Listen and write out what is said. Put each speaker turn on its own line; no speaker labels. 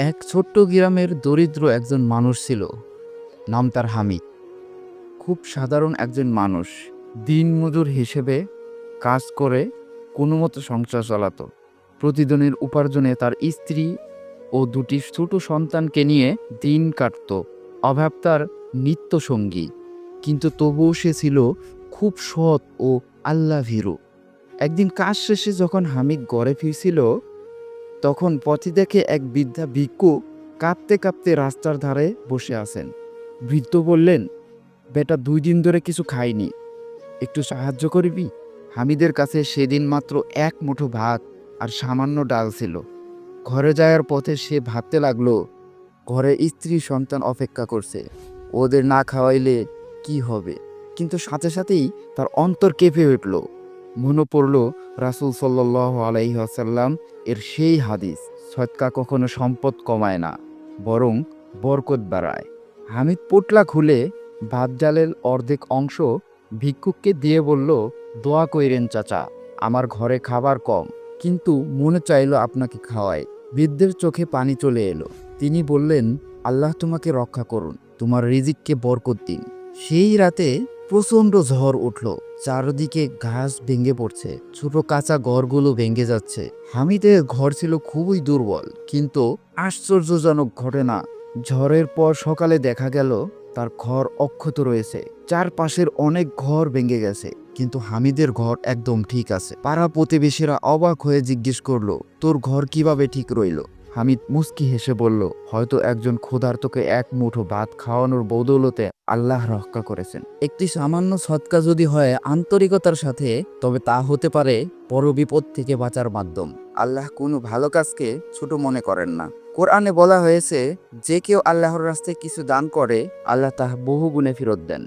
এক ছোট্ট গ্রামের দরিদ্র একজন মানুষ ছিল। নাম তার হামিদ। খুব সাধারণ একজন মানুষ। দিনমজুর হিসেবে কাজ করে কোনো মতো সংসার চালাতো। প্রতিদিনের উপার্জনে তার স্ত্রী ও দুটি ছোট সন্তানকে নিয়ে দিন কাটতো। অভাব তার নিত্য সঙ্গী, কিন্তু তবুও সে ছিল খুব সৎ ও আল্লাহ ভীরু। একদিন কাজ শেষে যখন হামিদ ঘরে ফিরছিল, তখন পথে দেখে এক বৃদ্ধা ভিক্ষুক কাঁপতে কাঁপতে রাস্তার ধারে বসে আছেন। বৃদ্ধ বললেন, বেটা 2 দিন ধরে কিছু খাইনি, একটু সাহায্য করবি? হামিদের কাছে সেদিন মাত্র এক মুঠো ভাত আর সামান্য ডাল ছিল। ঘরে যাওয়ার পথে সে ভাবতে লাগলো, ঘরে স্ত্রী সন্তান অপেক্ষা করছে, ওদের না খাওয়াইলে কি হবে। কিন্তু সাথে সাথেই তার অন্তর কেঁপে উঠল। মনে পড়ল রাসূল সাল্লাল্লাহু আলাইহি ওয়াসাল্লাম এর সেই হাদিস, সদকা কখনো সম্পদ কমায় না, বরং বরকত বাড়ায়। হামিদ পোটলা খুলে ভাত ডালের অর্ধেক অংশ ভিক্ষুককে দিয়ে বলল, দোয়া কইরেন চাচা, আমার ঘরে খাবার কম, কিন্তু মনে চাইলো আপনাকে খাওয়াই। বৃদ্ধের চোখে পানি চলে এলো। তিনি বললেন, আল্লাহ তোমাকে রক্ষা করুন, তোমার রিজিককে বরকত দিন। সেই রাতে প্রচণ্ড ঝড় উঠল। চারদিকে ঘাস ভেঙে পড়ছে, ছোট কাঁচা ঘরগুলো ভেঙে যাচ্ছে। হামিদের ঘর ছিল খুবই দুর্বল, কিন্তু আশ্চর্যজনক ঘটনা, ঝড়ের পর সকালে দেখা গেল তার ঘর অক্ষত রয়েছে। চারপাশের অনেক ঘর ভেঙে গেছে, কিন্তু হামিদের ঘর একদম ঠিক আছে। পাড়া প্রতিবেশীরা অবাক হয়ে জিজ্ঞেস করলো, তোর ঘর কিভাবে ঠিক রইল? হামিদ মুস্কি হেসে বলল, হয়তো একজন ক্ষুধার্তকে এক মুঠো ভাত খাওয়ানোর বদৌলতে আল্লাহ রক্ষা করেছেন। একটি সামান্য সৎকা যদি হয় আন্তরিকতার সাথে, তবে তা হতে পারে বড় বিপদ থেকে বাঁচার মাধ্যম। আল্লাহ কোনো ভালো কাজকে ছোট মনে করেন না। কোরআনে বলা হয়েছে, যে কেউ আল্লাহর রাস্তায় কিছু দান করে, আল্লাহ তা বহু গুণে ফেরত দেন।